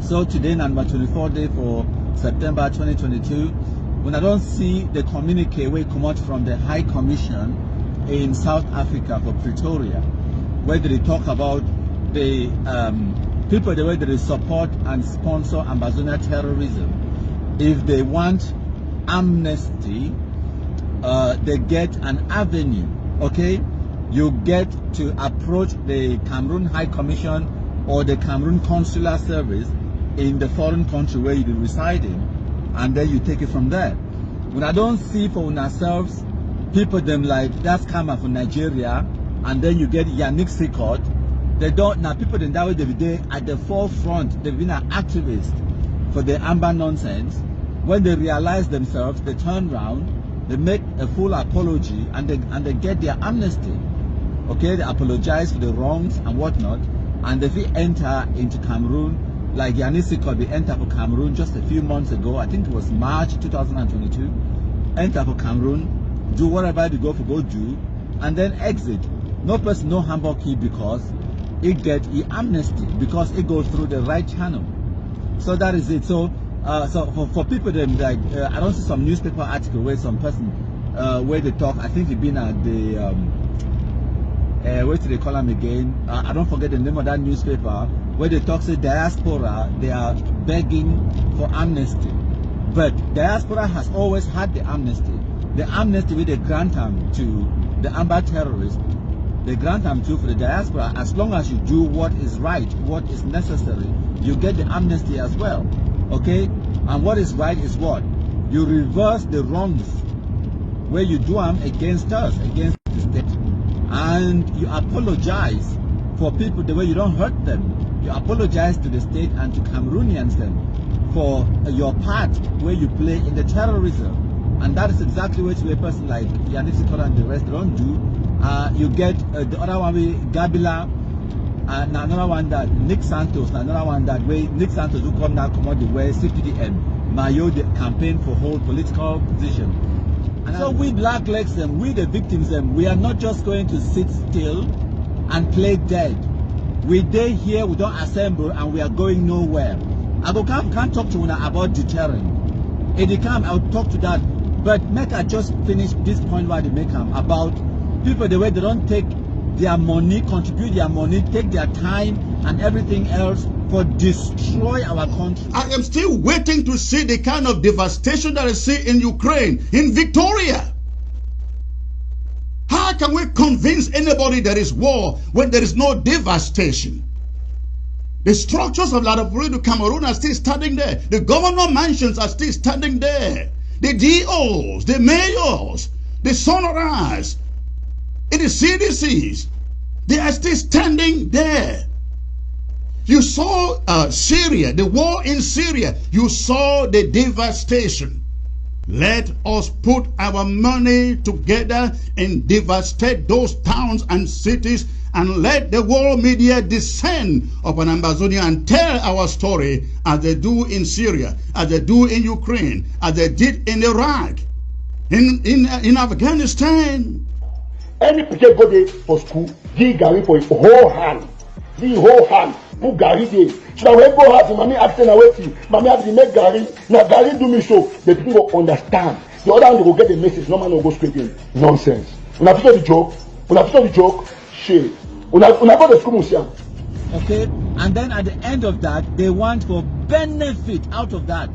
So today, number 24 day for September 2022, when I don't see the communique wey come out from the High Commission in South Africa for Pretoria, where they talk about the people the way they support and sponsor Ambazonia terrorism. If they want amnesty, they get an avenue. Okay, you get to approach the Cameroon High Commission or the Cameroon Consular Service in the foreign country where you be residing, and then you take it from there. When I don't see for ourselves people them like that's coming from Nigeria, and then you get Yannick record. They don't now people in that way they be there at the forefront. They've been an activist for the Amber nonsense. When they realize themselves, they turn around, they make a full apology, and they get their amnesty. Okay, they apologize for the wrongs and whatnot, and if we enter into Cameroon, like Yannick record, they enter for Cameroon just a few months ago. I think it was March 2022. Enter for Cameroon, do whatever they go do, and then exit. No person, no Hamburg key, because it get amnesty, because it goes through the right channel. So that is it. So for people them like I don't see some newspaper article where some person where they talk. I think it been at the what do they call them again? I don't forget the name of that newspaper where they talk say diaspora, they are begging for amnesty, but diaspora has always had the amnesty. The amnesty where they grant them to the Amber terrorists, they grant them to for the diaspora. As long as you do what is right, what is necessary, you get the amnesty as well. Okay, and what is right is what you reverse the wrongs where you do them against us, against the state, and you apologize for people the way you don't hurt them. You apologize to the state and to Cameroonians them for your part where you play in the terrorism, and that is exactly what a person like Yannick Sikora and the rest don't do. You get the other one with Gabila, and another one that Nick Santos, another one that way Nick Santos who come now come out the way CPDM, Mayo the campaign for whole political position. And so we black legs them, we the victims them, we are not just going to sit still and play dead. We day here, we don't assemble, and we are going nowhere. I can't talk to you about deterrent. If they come, I'll talk to that. But make I just finish this point where they make them about people the way they don't take their money, contribute their money, take their time and everything else for destroy our country. I am still waiting to see the kind of devastation that I see in Ukraine, in Victoria. How can we convince anybody there is war when there is no devastation? The structures of Ladopuredo, Cameroon are still standing there. The governor mansions are still standing there. The DOs, the mayors, the sonoras, in the CDCs, they are still standing there. You saw Syria, the war in Syria. You saw the devastation. Let us put our money together and devastate those towns and cities, and let the world media descend upon Ambazonia and tell our story as they do in Syria, as they do in Ukraine, as they did in Iraq, in Afghanistan. Any picture go there for school, give Gary for his whole hand. The whole hand, put Gary there. So when go out, mommy asking away, mommy asking make Gary, now Gary do me so, the people will understand. The other one they will get the message, no man will go straight in. Nonsense. When I feel the joke, shit. When I go to school, Musia. Okay, and then at the end of that, they want for benefit out of that.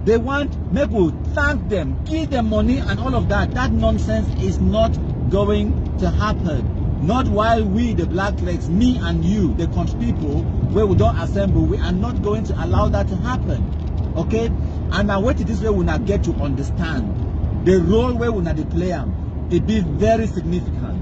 They want people thank them, give them money and all of that. That nonsense is not going to happen. Not while we, the black legs, me and you, the country people, where we don't assemble, we are not going to allow that to happen. Okay? And now what it is where we not get to understand the role where we not play it be very significant.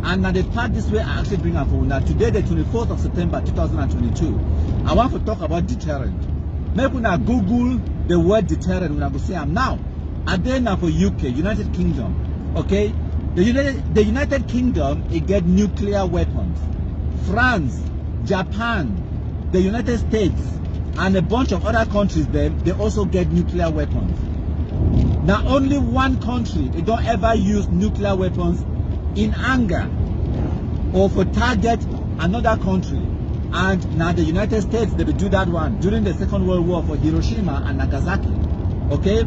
And now the part this way I actually bring up for now. Today, the 24th of September 2022, I want to talk about deterrent. Maybe we not Google the word deterrent when I go say I'm now. And then now for UK, United Kingdom, okay? The United Kingdom, it get nuclear weapons. France, Japan, the United States, and a bunch of other countries, they also get nuclear weapons. Now, only one country, they don't ever use nuclear weapons in anger or for target another country. And now the United States, they will do that one during the Second World War for Hiroshima and Nagasaki. Okay?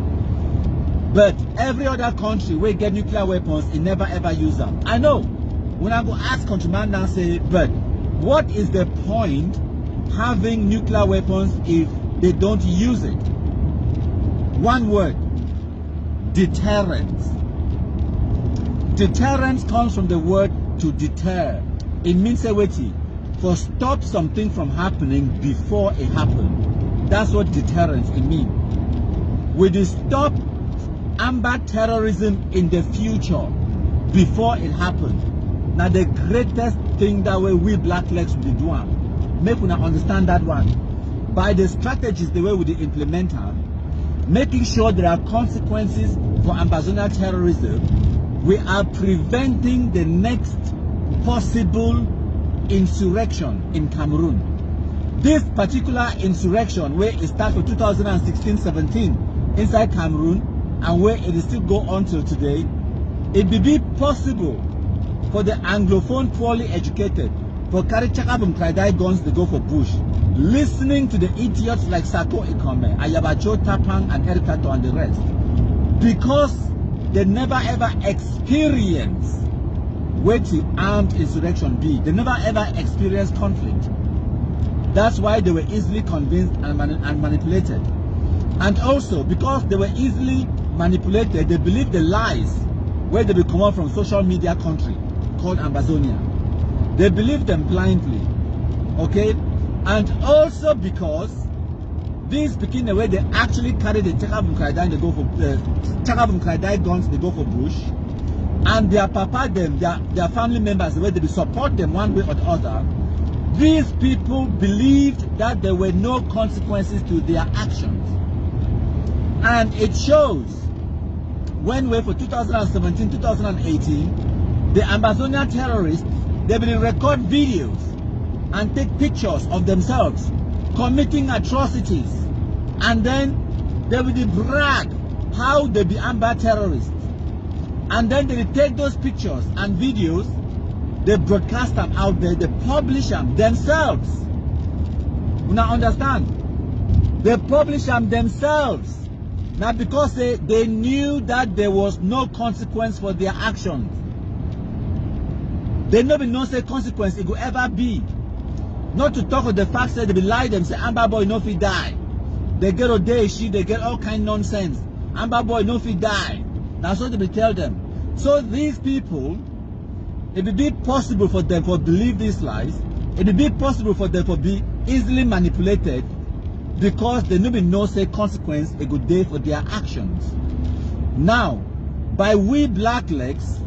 But every other country will get nuclear weapons, it never ever use them. I know. When I go ask countryman now say, but what is the point having nuclear weapons if they don't use it? One word: deterrence. Deterrence comes from the word to deter. It means a waiting for stop something from happening before it happened. That's what deterrence it means. Will it stop amber terrorism in the future before it happens? Now the greatest thing that way we blacklegs will be doing, make una understand that one, by the strategies the way we implement her, making sure there are consequences for Ambazonia terrorism. We are preventing the next possible insurrection in Cameroon. This particular insurrection, where it started for 2016-17 inside Cameroon, and where it is still go on till today, it will be possible for the Anglophone poorly educated for carry Chakabum Kraidai guns to go for bush, listening to the idiots like Sako Ikome, Ayabacho Tapang and Erikato and the rest, because they never ever experience what the armed insurrection be. They never ever experience conflict. That's why they were easily convinced and manipulated. And also because they were easily manipulated, they believe the lies where they will come out from social media country called Ambazonia. They believe them blindly. Okay? And also because these begin the way they actually carry the Chakabum Kraidai, they go for Chakabum Kraidai guns, they go for bush. And their papa, them, their family members, the way they support them one way or the other, these people believed that there were no consequences to their actions. And it shows when we for 2017, 2018, the Ambazonia terrorists, they will record videos and take pictures of themselves committing atrocities. And then they will brag how they be Amba terrorists. And then they will take those pictures and videos, they broadcast them out there, they publish them themselves. You now understand? They publish them themselves. Now because they knew that there was no consequence for their actions. They never know say consequence it could ever be. Not to talk of the fact that they be lie them, say Amber boy no fit die. They get a day she, they get all kind of nonsense. Amber boy no fit die. That's what they will tell them. So these people, it will be possible for them to believe these lies. It will be possible for them to be easily manipulated because they never know say consequence a good day for their actions. Now, by we blacklegs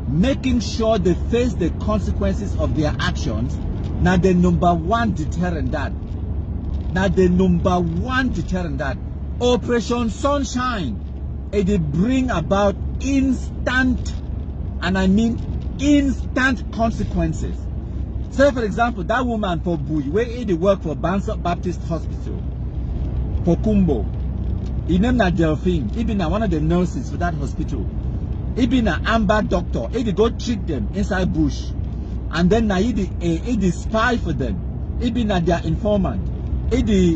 making sure they face the consequences of their actions, now the number one deterrent that. Now the number one deterrent that. Operation Sunshine, it will bring about instant, and I mean instant consequences. Say for example, that woman for Bui, where he work for Bansop Baptist Hospital, for Kumbo, he named her Delphine. He been one of the nurses for that hospital. He been an amber doctor. He go treat them inside bush, and then now he spy for them. He been their informant. He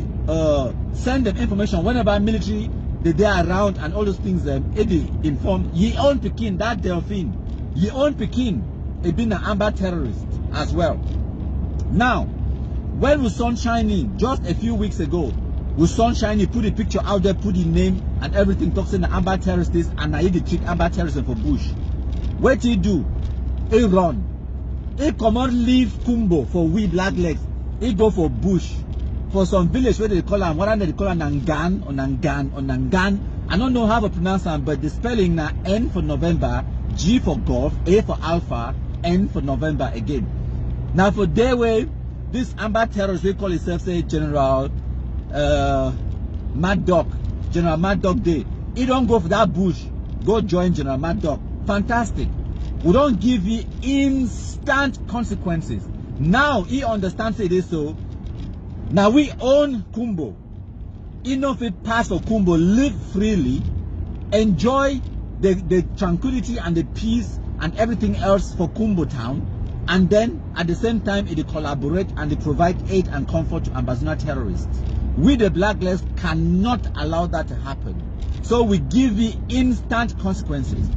send them information whenever military they are around and all those things. He inform. Ye own Pekin that Delphine. Ye own Pekin. He been an amber terrorist as well. Now, when we Sunshine just a few weeks ago, we Sunshine put the picture out there, put the name and everything, talking the amber terrorists, and I treat amber terrorism for bush. What he do? He run. He come on leave Kumbo for we blacklegs. He go for bush. For some village where they call them, what they call them Nangan or Nangan or Nangan. I don't know how to pronounce them, but the spelling na N for November, G for golf, A for alpha, N for November again. Now for their way, this amber terrorist we call itself say General Mad Dog, General Mad Dog Day. He don't go for that bush, go join General Mad Dog. Fantastic. We don't give you instant consequences. Now he understands it is so. Now we own Kumbo. Enough it pass for Kumbo, live freely, enjoy the tranquility and the peace and everything else for Kumbo town. And then at the same time, they collaborate and they provide aid and comfort to Ambazona terrorists. We, the Blacklegs, cannot allow that to happen. So we give you instant consequences.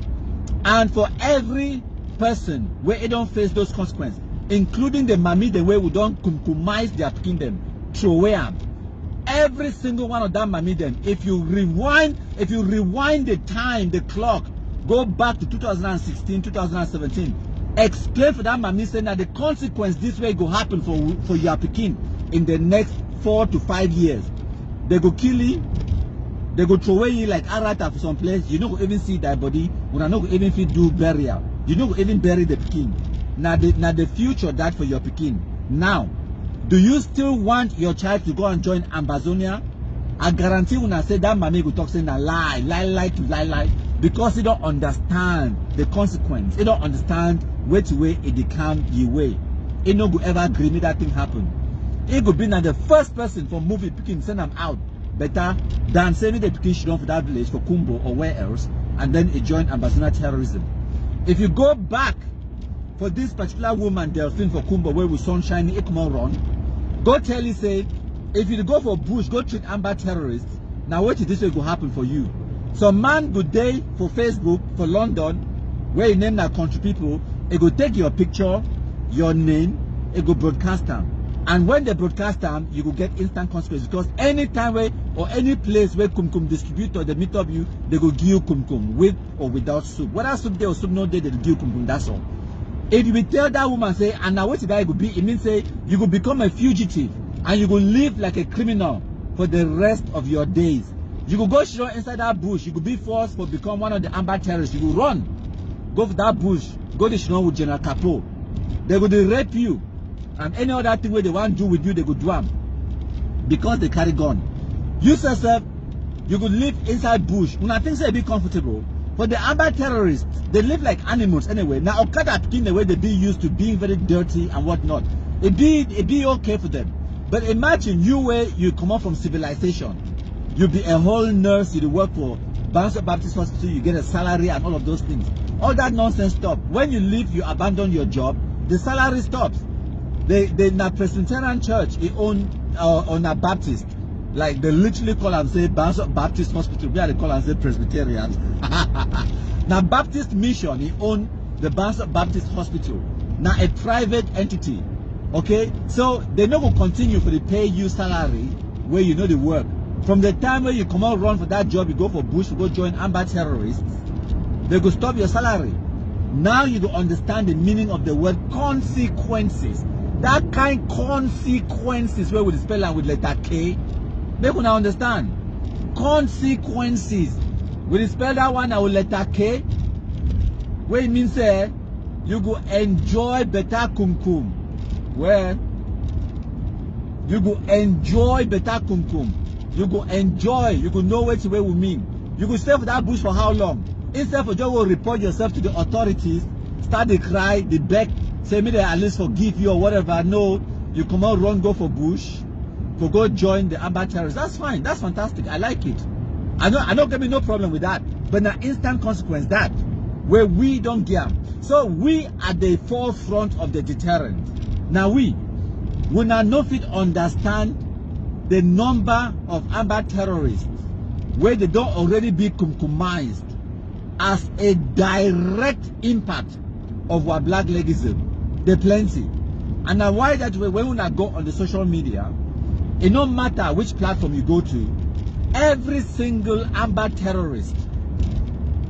And for every person where they don't face those consequences, including the mami, the way we don't compromise their kingdom, throw away them. Every single one of them mami them. If you rewind the time, the clock, go back to 2016, 2017, explain for that mami saying that the consequence this way go happen for your Pekin in the next 4 to 5 years. They go kill you, they go throw away you like Arata for some place. You don't even see that body. You don't even fit do burial. You don't even bury the Pekin. Now the future that for your Pekin. Now, do you still want your child to go and join Ambazonia? I guarantee when I say that mami go talk saying a lie, because he don't understand the consequence. He don't understand which way it come your way. He no go ever agree me that thing happen. He go be now the first person for movie picking send them out better than sending the picking should for that village for Kumbo or where else, and then he join Ambazona terrorism. If you go back for this particular woman Delphine for Kumbo where we sunshine it come on run, go tell you say if you go for bush, go treat Amber terrorists. Now what is this will go happen for you? Some man good day for Facebook for London, where you name that country people, it go take your picture, your name, it go broadcast them. And when they broadcast them, you will get instant consequences, because any time where or any place where Kumkum distributor they meet up you, they go give you Kumkum with or without soup. Whether soup there or soup no day, they give you Kumkum, that's all. If you will tell that woman say, and now what that would be, it means say you will become a fugitive and you will live like a criminal for the rest of your days. You will go show inside that bush, you will be forced to become one of the Amber terrorists. You will run, go for that bush, go to Shino with General Capo. They will rape you. And any other thing where they want to do with you, they could do them. Because they carry gun. You yourself, you could live inside bush. When I think they be comfortable. But the Amber terrorists, they live like animals anyway. Now Okada in the way they be used to being very dirty and whatnot. It be okay for them. But imagine you where you come up from civilization. You be a whole nurse, you work for Banso Baptist Hospital, you get a salary and all of those things. All that nonsense stop. When you leave, you abandon your job, the salary stops. They na Presbyterian church he own on a Baptist, like they literally call and say Banso Baptist Hospital. Where they call and say Presbyterian. Now Baptist Mission he own the Banso Baptist Hospital. Now a private entity. Okay, so they not gonna continue for the pay you salary where you know the work. From the time where you come out run for that job, you go for bush, you go join Amber terrorists. They go stop your salary. Now you go understand the meaning of the word consequences. That kind consequences where we spell and with letter K, they can understand. Consequences. We spell that one with letter K, where it means you go enjoy better kumkum. Where you go enjoy better kumkum. You go enjoy, you go know what we mean. You go stay for that bush for how long? Instead of just go report yourself to the authorities, start the cry, the beg, say me they at least forgive you or whatever. No, you come out run, go for bush, for go join the Amber terrorists. That's fine, that's fantastic. I like it. I don't give me no problem with that. But now instant consequence that where we don't get. So we are the forefront of the deterrent. Now we not know fit understand the number of Amber terrorists where they don't already be compromised as a direct impact of our blacklegism. They're plenty. And now why that way when we go on the social media, it no matter which platform you go to, every single Amber terrorist,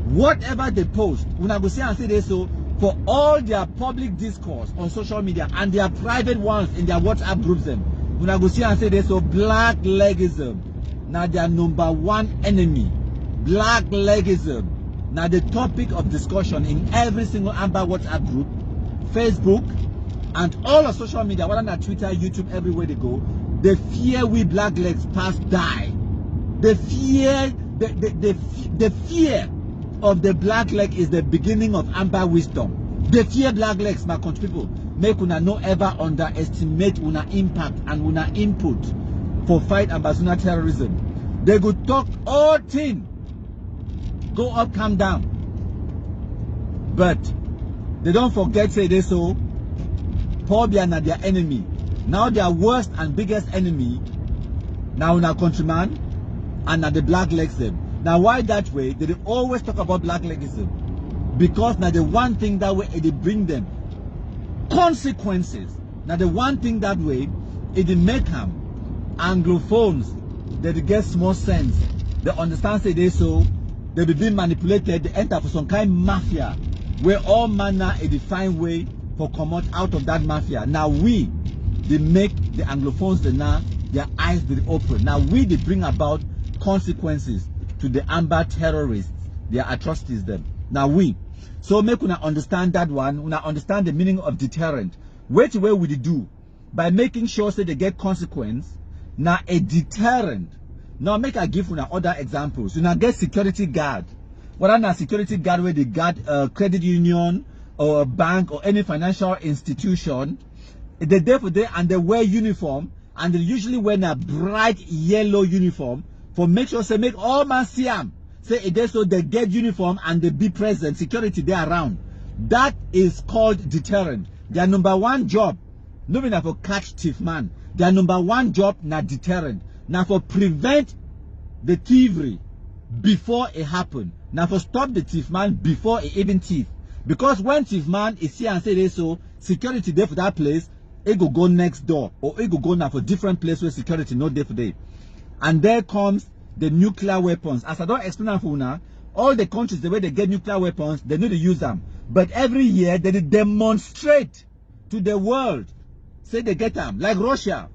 whatever they post, when I go see and say this, so for all their public discourse on social media and their private ones in their WhatsApp groups them, when I go see and say this, so blacklegism, now their number one enemy. Blacklegism. Now the topic of discussion in every single Amber WhatsApp group, Facebook, and all of social media, whether on Twitter, YouTube, everywhere they go, they fear we blacklegs past die. The fear of the blackleg is the beginning of Amber wisdom. They fear blacklegs, my country people. Make una no ever underestimate una impact and una input for fight Ambazona terrorism. They go talk all thing. Go up, come down. But they don't forget say this so Pobia na their enemy. Now their worst and biggest enemy, now na countryman, and na the black legs them. Now why that way? They always talk about black legism. Because now the one thing that way, it bring them consequences. Now the one thing that way, it make them Anglophones, they get small sense. They understand say they so, they be being manipulated, they enter for some kind of mafia, where all manner a defined way for come out of that mafia. Now we, they make the Anglophones now their eyes be open. Now we, they bring about consequences to the amber terrorists, their atrocities them. Now we, so make una understand that one, una understand the meaning of deterrent. Which way would you do? By making sure say they get consequence. Now a deterrent. Now make I give una other examples. You now get security guard. Whether na security guard where they guard a credit union or a bank or any financial institution, they're there for day and they wear uniform and they usually wear a bright yellow uniform for make sure say make all man see them. Say it is so they get uniform and they be present, security they around. That is called deterrent. Their number one job, no mean for catch thief man. Their number one job na deterrent. Now for prevent the thievery before it happen. Now for stop the thief man before it even thief. Because when thief man is here and say this so security there for that place, it go next door or it go now for different place where security not there for day. And there comes the nuclear weapons. As I don't explain for now, all the countries the way they get nuclear weapons, they need to use them. But every year they demonstrate to the world, say they get them. Like Russia,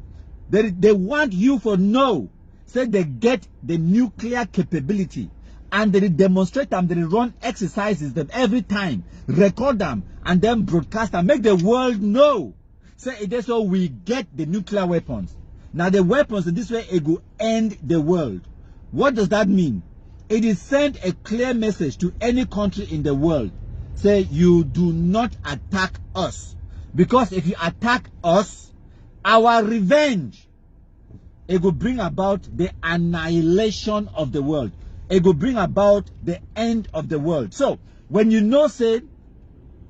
they want you for know, say they get the nuclear capability. And they demonstrate them, they run exercises them every time, record them, and then broadcast them, make the world know. Say it is so we get the nuclear weapons. Now the weapons in this way, it will end the world. What does that mean? It is send a clear message to any country in the world. Say you do not attack us. Because if you attack us, our revenge, it will bring about the annihilation of the world. It will bring about the end of the world. So, when you know, say,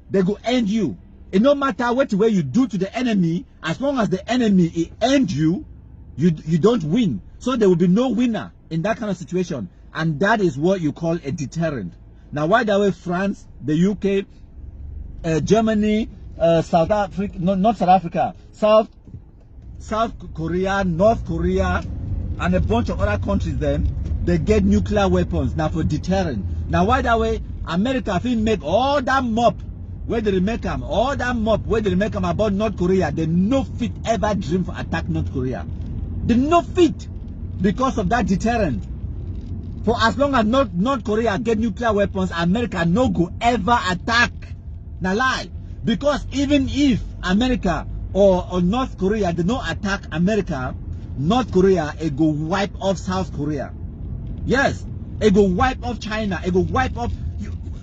they will end you. It no matter what way you do to the enemy, as long as the enemy it end you, you don't win. So there will be no winner in that kind of situation. And that is what you call a deterrent. Now, why that way France, the UK, Germany, South Africa, no, not South Africa, South Korea, North Korea, and a bunch of other countries then, they get nuclear weapons now for deterrent. Now why that way? America will make all that mop where they make them, all that mop where they make them about North Korea. They no fit ever dream for attack North Korea. They no fit because of that deterrent. For as long as North Korea get nuclear weapons, America no go ever attack. Now lie. Because even if America or North Korea they no attack America, North Korea it go wipe off South Korea. Yes, it go wipe off China. It go wipe off.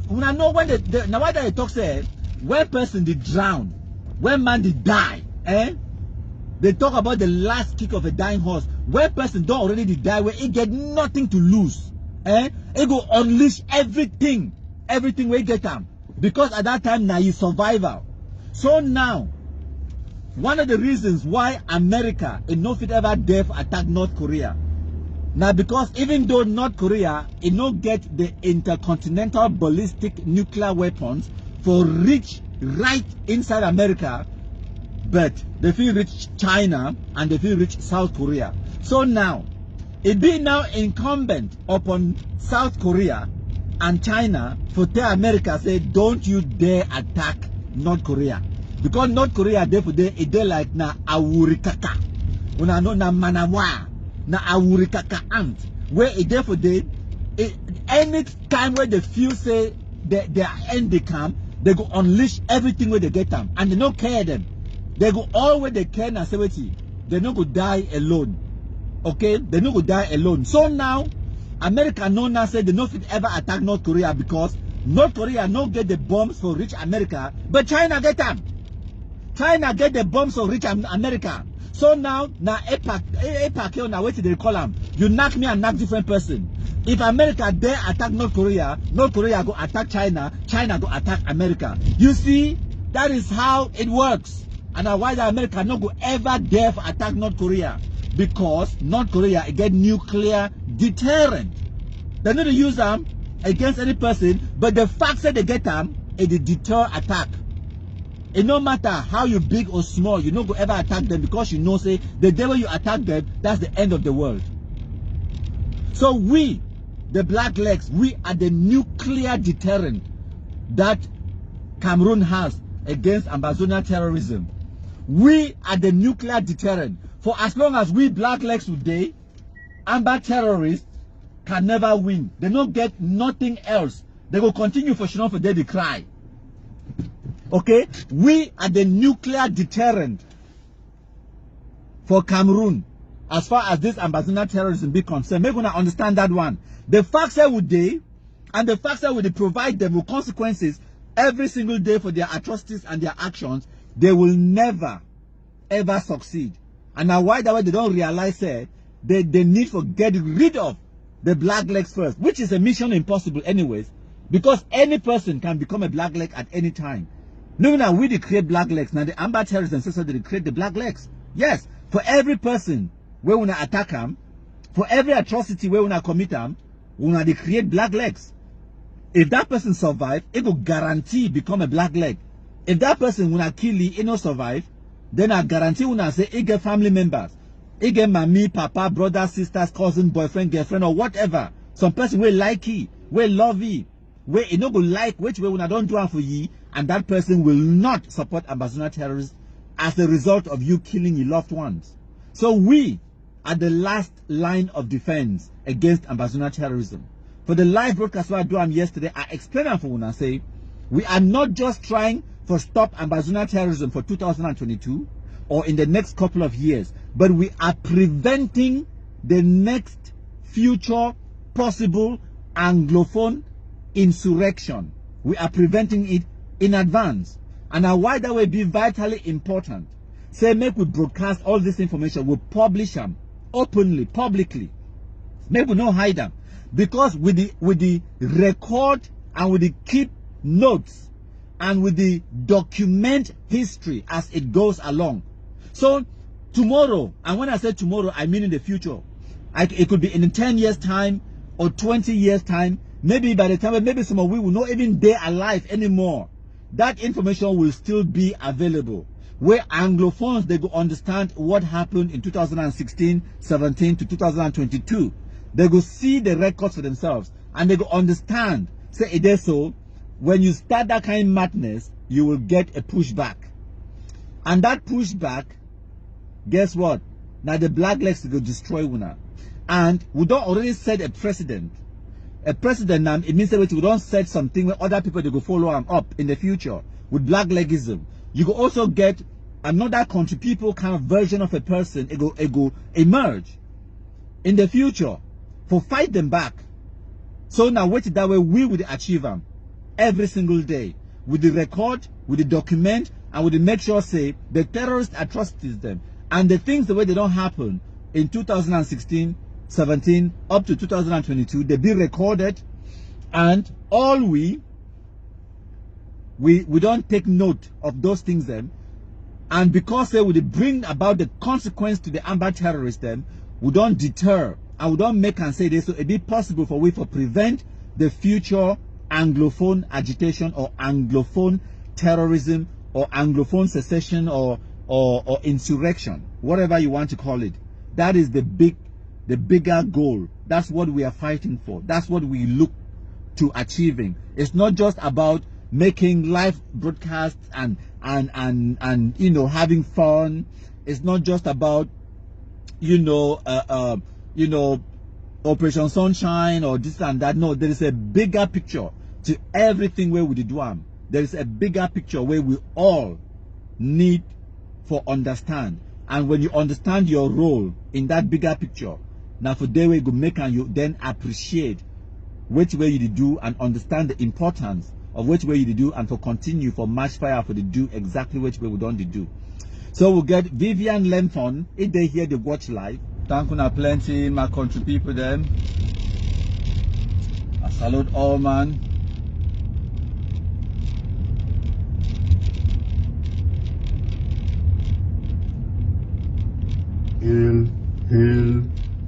When I know when now why they talk say when person they drown, when man they die, they talk about the last kick of a dying horse. When person don't already die, where it get nothing to lose, it go unleash everything where it get them. Because at that time now is survival. So now, one of the reasons why America is not fit ever dare attack North Korea. Now because even though North Korea it not get the intercontinental ballistic nuclear weapons for reach right inside America, but they feel reach China and they feel reach South Korea. So now it be now incumbent upon South Korea and China for tell America say don't you dare attack North Korea. Because North Korea there for day it dey like na awurikaka. Una know na manawa. Na awurikaka ant where it there for day any time where they feel say their end they come, they go unleash everything where they get them and they don't care them. They go all where they care and say they no go die alone. Okay, they no go die alone. So now America no now say they no fit ever attack North Korea because North Korea no get the bombs for reach America, but China get them. China get the bombs for reach America. So now APAC now what they call them? You knock me and knock different person. If America dare attack North Korea go attack China, China go attack America. You see, that is how it works. And now why the America not go ever dare for attack North Korea? Because North Korea get nuclear deterrent. They need to use them against any person, but the fact that they get them, it deter attack. It no matter how you big or small, you don't go ever attack them, because you know, say, the day when you attack them, that's the end of the world. So we, the Black Legs, we are the nuclear deterrent that Cameroon has against Ambazonia terrorism. We are the nuclear deterrent. For as long as we Black Legs today, Amba terrorists can never win. They don't get nothing else. They will continue for sure for they cry. Okay? We are the nuclear deterrent for Cameroon as far as this Ambazonia terrorism be concerned. Maybe we understand that one. The facts that would they, and the facts that would provide them with consequences every single day for their atrocities and their actions, they will never ever succeed. And now why that way they don't realize they need to get rid of the Black Legs first, which is a mission impossible anyways, because any person can become a Black Leg at any time. No, now we create Black Legs. Now the Amber terrorists and so they create the Black Legs. Yes, for every person where we attack them, for every atrocity where we commit them, we create Black Legs. If that person survive, it will guarantee become a Black Leg. If that person will kill you, it not survive, then I guarantee will say it get family members. It get mommy, papa, brother, sisters, cousin, boyfriend, girlfriend, or whatever. Some person will like you, will love you, where it no go like which way when I don't do it for you, and that person will not support Ambazonia terrorists as a result of you killing your loved ones. So we are the last line of defense against Ambazonia terrorism. For the live broadcast I do yesterday, I explained for when I say we are not just trying to stop Ambazonia terrorism for 2022 or in the next couple of years, but we are preventing the next future possible Anglophone insurrection. We are preventing it in advance. And now why that will be vitally important. Say make we broadcast all this information, we publish them openly, publicly. Make we not hide them. Because with the record and with the keep notes and with the document history as it goes along. So tomorrow, and when I say tomorrow, I mean in the future. It could be in 10 years time or 20 years time. Maybe by the time, maybe some of we will not even be alive anymore. That information will still be available. Where Anglophones, they go understand what happened in 2016, 17 to 2022. They go see the records for themselves. And they go understand. Say it is so. When you start that kind of madness, you will get a pushback. And that pushback, guess what? Now the Black Legs will destroy Una. And we don't already set a precedent. A precedent now, it means that we don't set something where other people they go follow them up in the future with Black Legism. You could also get another country people kind of version of a person. It go emerge in the future for fight them back. So now wait that way we will achieve them every single day with the record, with the document, and with the make sure say the terrorist atrocities them and the things the way they don't happen in 2016, 17 up to 2022 they be recorded, and all we don't take note of those things then, and because they would bring about the consequence to the Amber terrorists then, we don't deter and we don't make and say this, so it be possible for we to prevent the future Anglophone agitation or Anglophone terrorism or Anglophone secession or insurrection, whatever you want to call it. That is the bigger goal. That's what we are fighting for. That's what we look to achieving. It's not just about making live broadcasts and you know having fun. It's not just about you know Operation Sunshine or this and that. No, there is a bigger picture to everything where we do. There is a bigger picture where we all need for understand. And when you understand your role in that bigger picture, now for the way you make and you then appreciate which way you do and understand the importance of which way you do and for continue for match fire for the do exactly which way we don't do. So we'll get Vivian Lemphon if they hear the watch live. Thank you plenty my country people them. I salute all man. Hail, hail,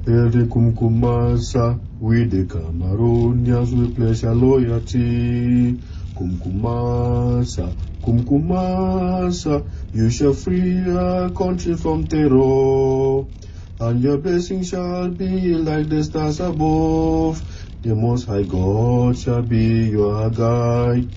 hail the Kumkumasa. We the Cameroonians, we pledge our loyalty. Kumkumasa, Kumkumasa, you shall free our country from terror. And your blessing shall be like the stars above. The Most High God shall be your guide.